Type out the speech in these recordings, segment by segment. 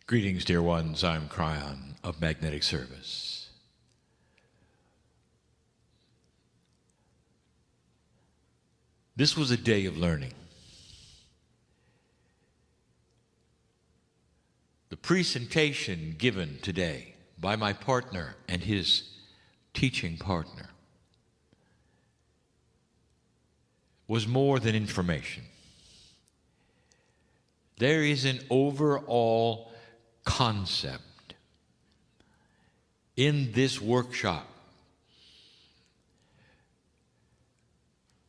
Greetings, dear ones. I'm Kryon of Magnetic Service. This was a day of learning. The presentation given today by my partner and his teaching partner was more than information. There is an overall concept in this workshop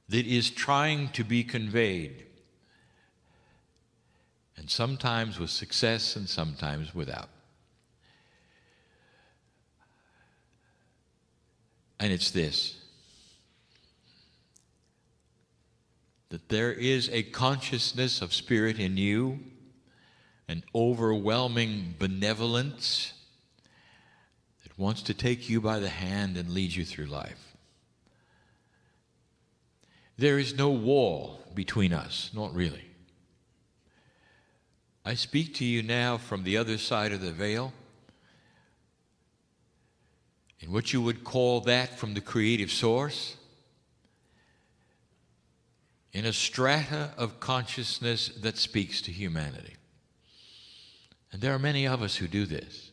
that is trying to be conveyed, and sometimes with success and sometimes without. And it's this: that there is a consciousness of spirit in you, an overwhelming benevolence that wants to take you by the hand and lead you through life. There is no wall between us, not really. I speak to you now from the other side of the veil, in what you would call that from the creative source, in a strata of consciousness that speaks to humanity. And there are many of us who do this.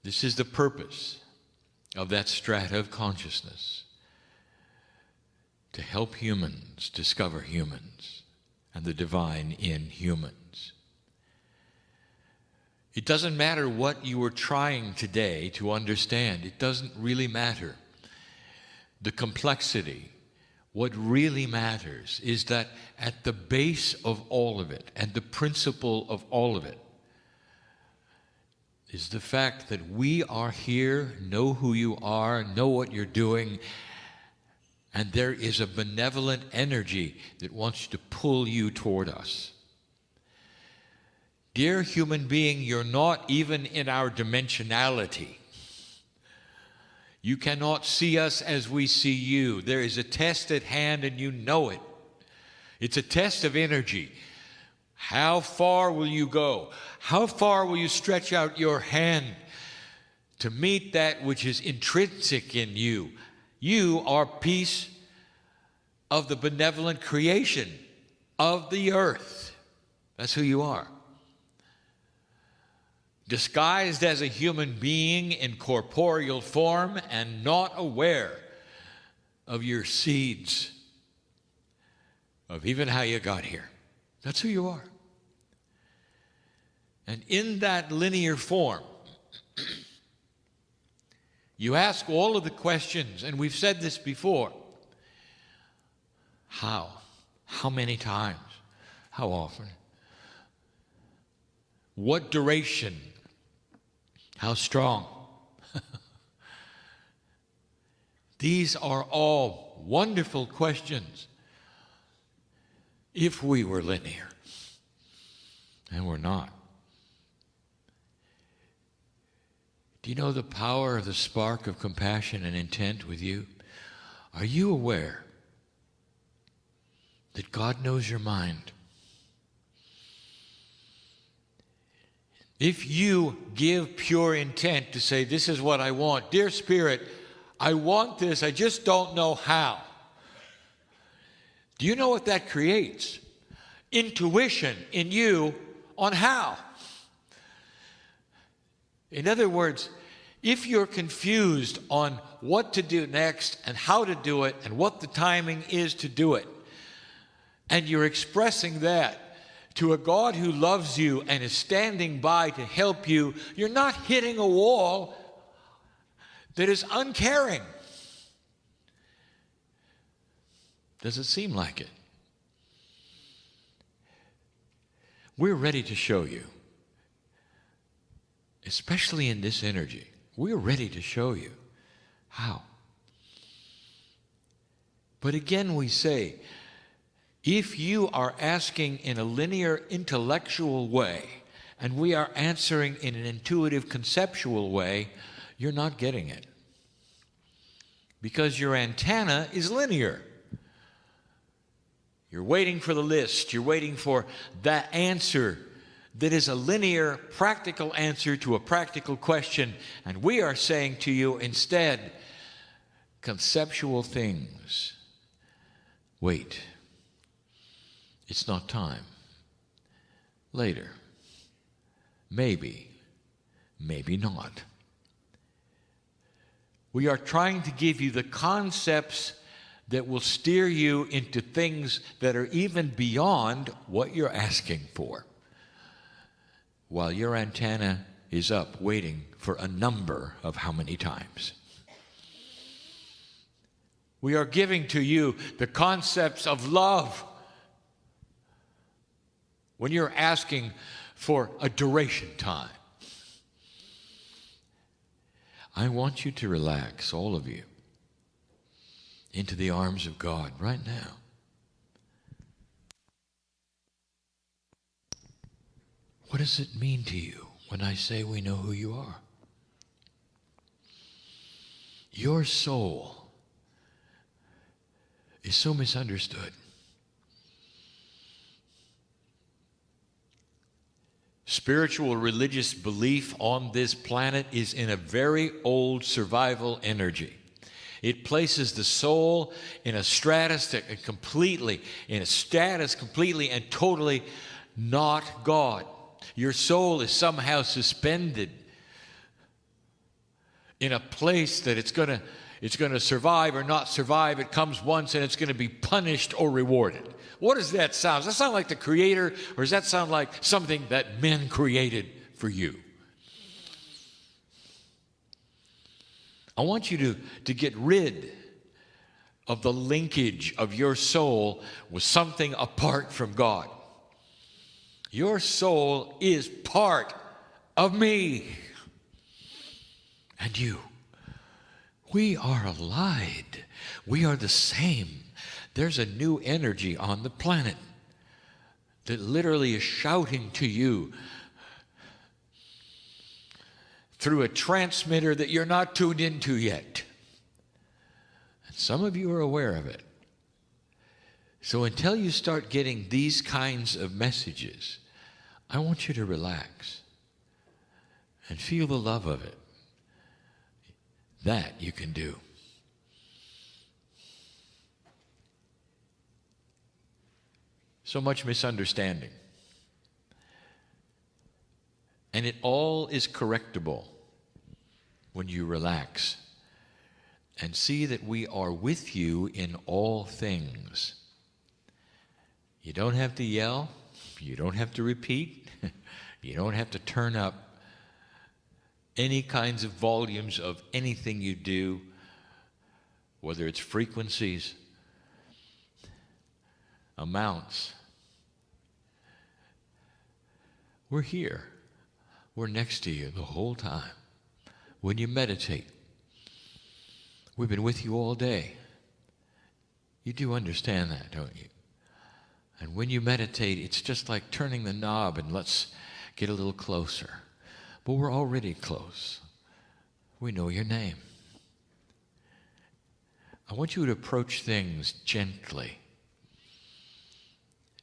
This is the purpose of that strata of consciousness, to help humans discover humans and the divine in humans. It doesn't matter what you are trying today to understand. It doesn't really matter. The complexity. What really matters is that at the base of all of it, and the principle of all of it, is the fact that we are here, know who you are, know what you're doing, and there is a benevolent energy that wants to pull you toward us. Dear human being, you're not even in our dimensionality. You cannot see us as we see you. There is a test at hand, and you know it. It's a test of energy. How far will you go? How far will you stretch out your hand to meet that which is intrinsic in you? You are piece of the benevolent creation of the earth. That's who you are. Disguised as a human being in corporeal form and not aware of your seeds, of even how you got here. That's who you are. And in that linear form, you ask all of the questions, and we've said this before. How? How many times? How often? What duration? How strong? These are all wonderful questions if we were linear, and we're not. Do you know the power of the spark of compassion and intent with you? Are you aware that God knows your mind? If you give pure intent to say, this is what I want, dear Spirit, I want this, I just don't know how. Do you know what that creates? Intuition in you on how. In other words, if you're confused on what to do next and how to do it and what the timing is to do it, and you're expressing that to a God who loves you and is standing by to help you, you're not hitting a wall that is uncaring. Does it seem like it? We're ready to show you, especially in this energy. We're ready to show you how. But again, we say, if you are asking in a linear intellectual way, and we are answering in an intuitive conceptual way, you're not getting it. Because your antenna is linear. You're waiting for the list. You're waiting for that answer that is a linear, practical answer to a practical question. And we are saying to you instead, conceptual things. Wait. It's not time. Later. Maybe. Maybe not. We are trying to give you the concepts that will steer you into things that are even beyond what you're asking for, while your antenna is up waiting for a number of how many times. We are giving to you the concepts of love when you're asking for a duration time. I want you to relax, all of you, into the arms of God right now. What does it mean to you when I say we know who you are? Your soul is so misunderstood. Spiritual religious belief on this planet is in a very old survival energy. It places the soul in a status completely and totally not God. Your soul is somehow suspended in a place that it's going to survive or not survive. It comes once and it's going to be punished or rewarded. What does that sound? Does that sound like the Creator, or does that sound like something that men created for you? I want you to get rid of the linkage of your soul with something apart from God. Your soul is part of me and you. We are allied. We are the same. There's a new energy on the planet that literally is shouting to you through a transmitter that you're not tuned into yet. And some of you are aware of it. So until you start getting these kinds of messages, I want you to relax and feel the love of it. That you can do. So much misunderstanding. And it all is correctable when you relax and see that we are with you in all things. You don't have to yell. You don't have to repeat. You don't have to turn up any kinds of volumes of anything you do, whether it's frequencies, amounts. We're here. We're next to you the whole time. When you meditate, we've been with you all day. You do understand that, don't you? And when you meditate, it's just like turning the knob and let's get a little closer. But we're already close. We know your name. I want you to approach things gently.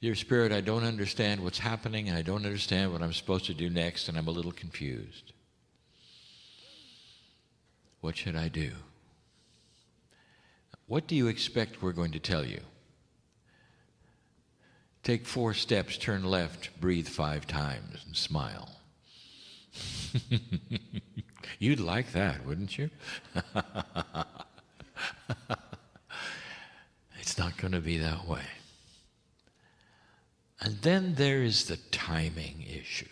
Dear Spirit, I don't understand what's happening, and I don't understand what I'm supposed to do next, and I'm a little confused. What should I do? What do you expect we're going to tell you? Take 4 steps, turn left, breathe 5 times, and smile. You'd like that, wouldn't you? It's not going to be that way. And then there is the timing issue.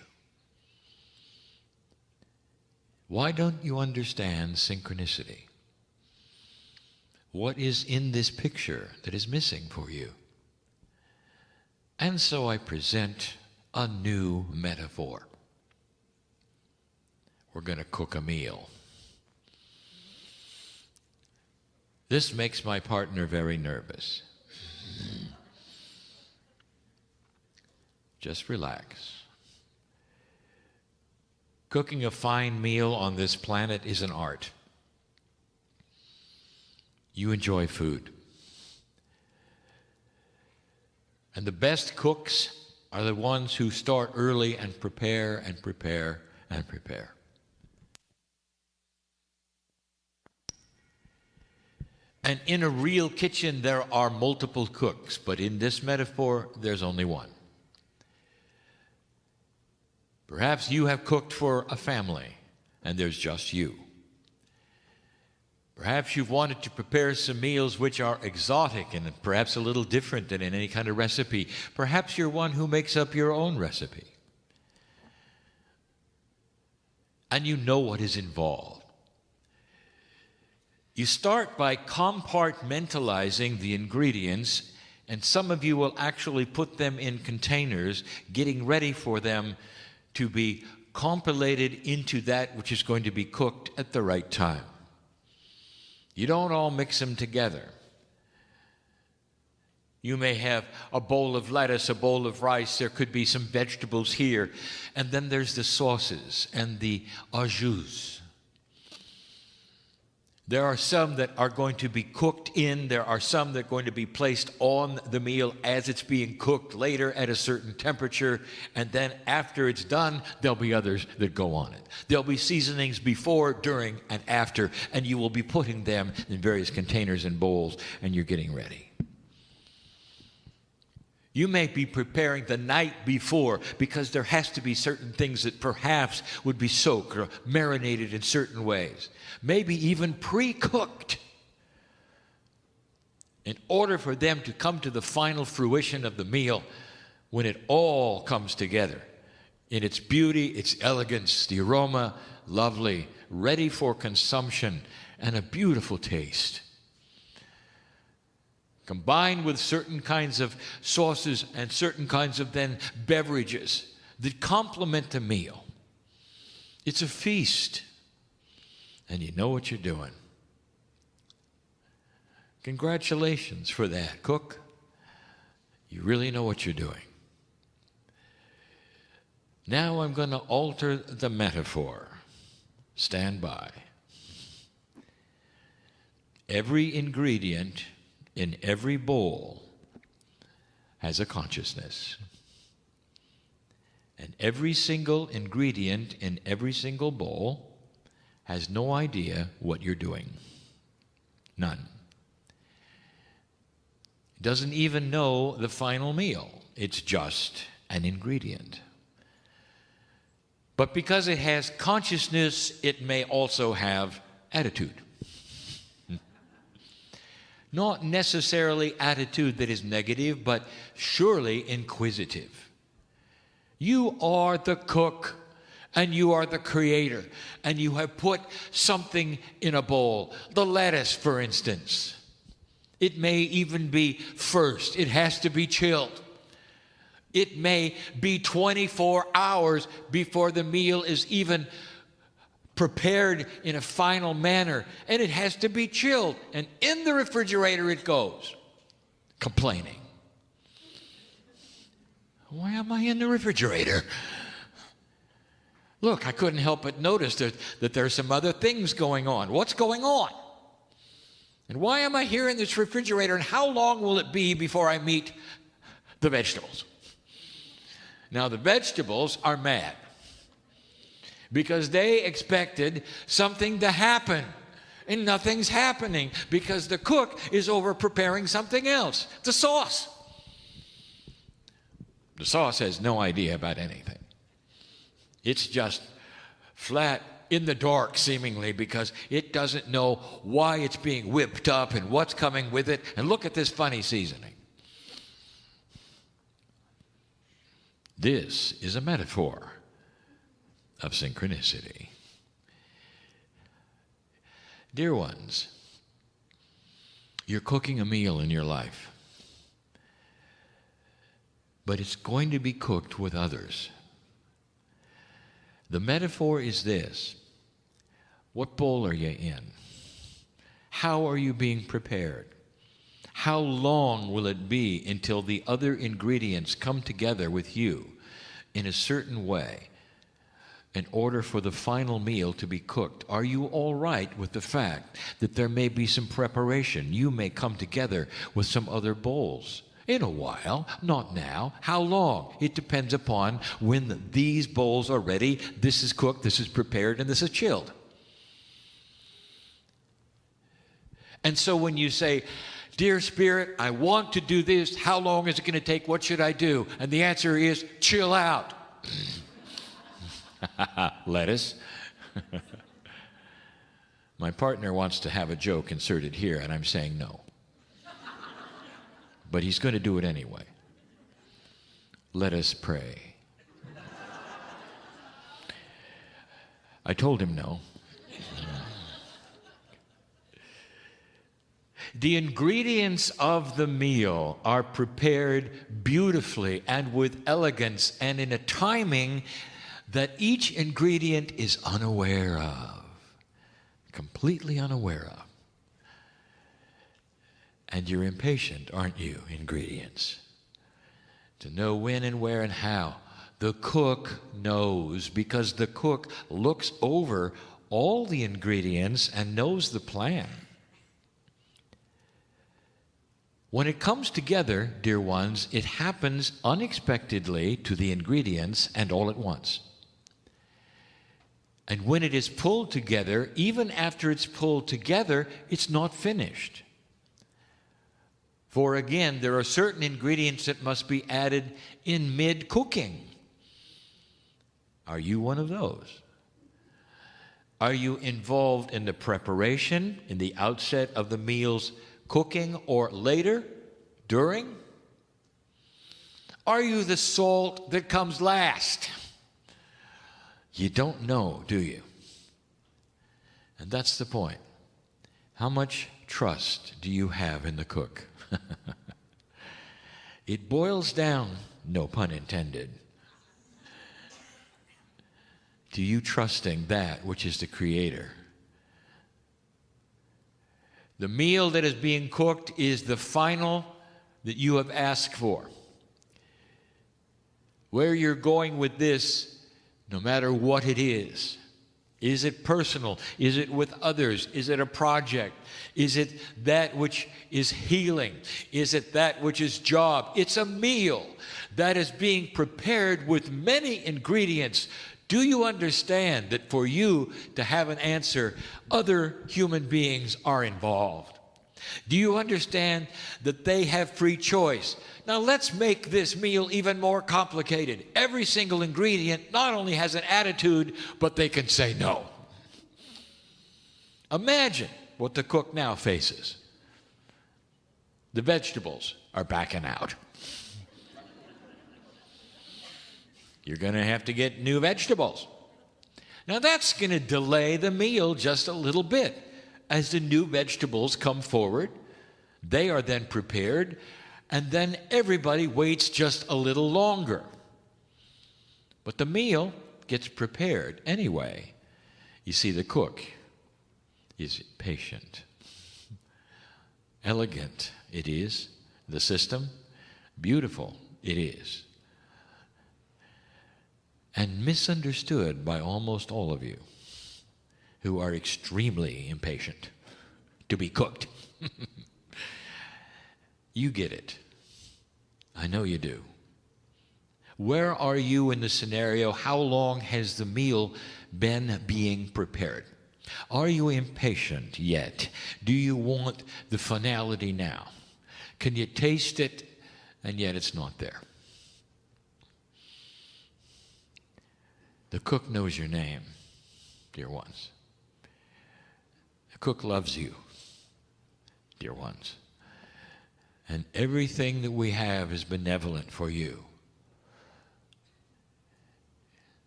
Why don't you understand synchronicity? What is in this picture that is missing for you? And so I present a new metaphor. We're going to cook a meal. This makes my partner very nervous. Just relax. Cooking a fine meal on this planet is an art. You enjoy food. And the best cooks are the ones who start early and prepare and prepare and prepare. And in a real kitchen, there are multiple cooks, but in this metaphor, there's only one. Perhaps you have cooked for a family, and there's just you. Perhaps you've wanted to prepare some meals which are exotic and perhaps a little different than in any kind of recipe. Perhaps you're one who makes up your own recipe. And you know what is involved. You start by compartmentalizing the ingredients, and some of you will actually put them in containers, getting ready for them to be compilated into that which is going to be cooked at the right time. You don't all mix them together. You may have a bowl of lettuce, a bowl of rice, there could be some vegetables here, and then there's the sauces and the ajouts. There are some that are going to be cooked in. There are some that are going to be placed on the meal as it's being cooked later at a certain temperature. And then after it's done, there'll be others that go on it. There'll be seasonings before, during, and after. And you will be putting them in various containers and bowls, and you're getting ready. You may be preparing the night before because there has to be certain things that perhaps would be soaked or marinated in certain ways. Maybe even pre-cooked in order for them to come to the final fruition of the meal when it all comes together in its beauty, its elegance, the aroma, lovely, ready for consumption, and a beautiful taste. Combined with certain kinds of sauces and certain kinds of then beverages that complement the meal. It's a feast, and you know what you're doing. Congratulations for that, cook. You really know what you're doing. Now I'm going to alter the metaphor. Stand by. Every ingredient in every bowl has a consciousness. And every single ingredient in every single bowl has no idea what you're doing. None. It doesn't even know the final meal. It's just an ingredient. But because it has consciousness, it may also have attitude. Not necessarily attitude that is negative, but surely inquisitive. You are the cook, and you are the creator, and you have put something in a bowl. The lettuce, for instance. It may even be first. It has to be chilled. It may be 24 hours before the meal is even prepared in a final manner, and it has to be chilled, and in the refrigerator it goes, complaining. Why am I in the refrigerator? Look, I couldn't help but notice that there's some other things going on. What's going on? And why am I here in this refrigerator, and how long will it be before I meet the vegetables? Now, the vegetables are mad, because they expected something to happen, and nothing's happening because the cook is over preparing something else, the sauce. The sauce has no idea about anything. It's just flat in the dark, seemingly, because it doesn't know why it's being whipped up and what's coming with it. And look at this funny seasoning. This is a metaphor of synchronicity. Dear ones, you're cooking a meal in your life, but it's going to be cooked with others. The metaphor is this: what bowl are you in? How are you being prepared? How long will it be until the other ingredients come together with you in a certain way in order for the final meal to be cooked? Are you all right with the fact that there may be some preparation? You may come together with some other bowls. In a while, not now. How long? It depends upon when these bowls are ready. This is cooked, this is prepared, and this is chilled. And so when you say, dear Spirit, I want to do this, how long is it going to take? What should I do? And the answer is, chill out. Lettuce. My partner wants to have a joke inserted here, and I'm saying no. But he's going to do it anyway. Let us pray. I told him no. The ingredients of the meal are prepared beautifully and with elegance and in a timing that each ingredient is unaware of, completely unaware of. And you're impatient, aren't you, ingredients? To know when and where and how. The cook knows, because the cook looks over all the ingredients and knows the plan. When it comes together, dear ones, it happens unexpectedly to the ingredients and all at once. And when it is pulled together, even after it's pulled together, it's not finished. For again, there are certain ingredients that must be added in mid-cooking. Are you one of those? Are you involved in the preparation, in the outset of the meal's cooking, or later, during? Are you the salt that comes last? You don't know, do you? And that's the point. How much trust do you have in the cook? It boils down, no pun intended, to you trusting that which is the Creator. The meal that is being cooked is the final that you have asked for. Where you're going with this, no matter what it is it personal? Is it with others? Is it a project? Is it that which is healing? Is it that which is job? It's a meal that is being prepared with many ingredients. Do you understand that for you to have an answer, other human beings are involved? Do you understand that they have free choice? Now let's make this meal even more complicated. Every single ingredient not only has an attitude, but they can say no. Imagine what the cook now faces. The vegetables are backing out. You're going to have to get new vegetables. Now that's going to delay the meal just a little bit. As the new vegetables come forward, they are then prepared, and then everybody waits just a little longer. But the meal gets prepared anyway. You see, the cook is patient. Elegant it is. The system, beautiful it is. And misunderstood by almost all of you who are extremely impatient to be cooked. You get it. I know you do. Where are you in the scenario? How long has the meal been being prepared? Are you impatient yet? Do you want the finality now? Can you taste it, and yet it's not there? The cook knows your name, dear ones. The cook loves you, dear ones. And everything that we have is benevolent for you.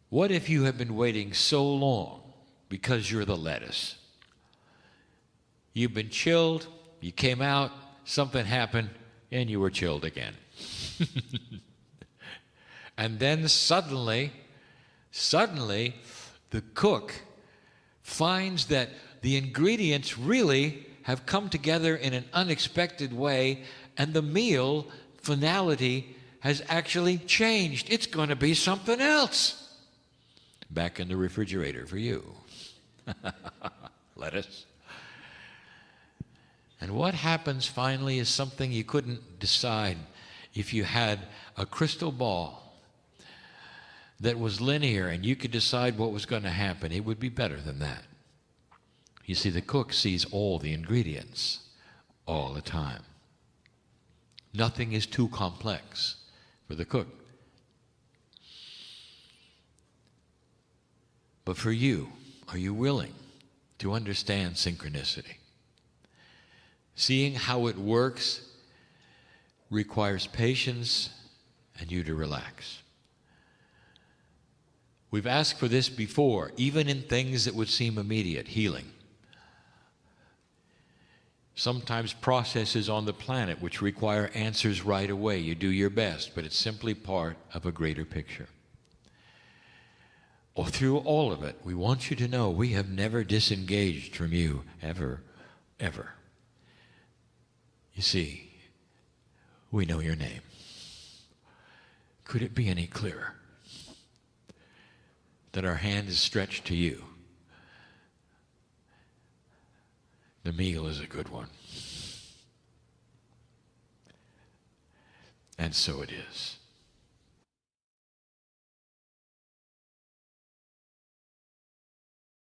What if you have been waiting so long because you're the lettuce? You've been chilled, you came out, something happened, and you were chilled again. And then suddenly, the cook finds that the ingredients really have come together in an unexpected way, and the meal finality has actually changed. It's going to be something else. Back in the refrigerator for you. Lettuce. And what happens finally is something you couldn't decide. if you had a crystal ball that was linear and you could decide what was going to happen, it would be better than that. You see, the cook sees all the ingredients all the time. Nothing is too complex for the cook. But for you, are you willing to understand synchronicity? Seeing how it works requires patience and you to relax. We've asked for this before, even in things that would seem immediate, healing. Sometimes processes on the planet which require answers right away. You do your best, but it's simply part of a greater picture. Or through all of it, we want you to know we have never disengaged from you, ever, ever. You see, we know your name. Could it be any clearer that our hand is stretched to you? The meal is a good one. And so it is.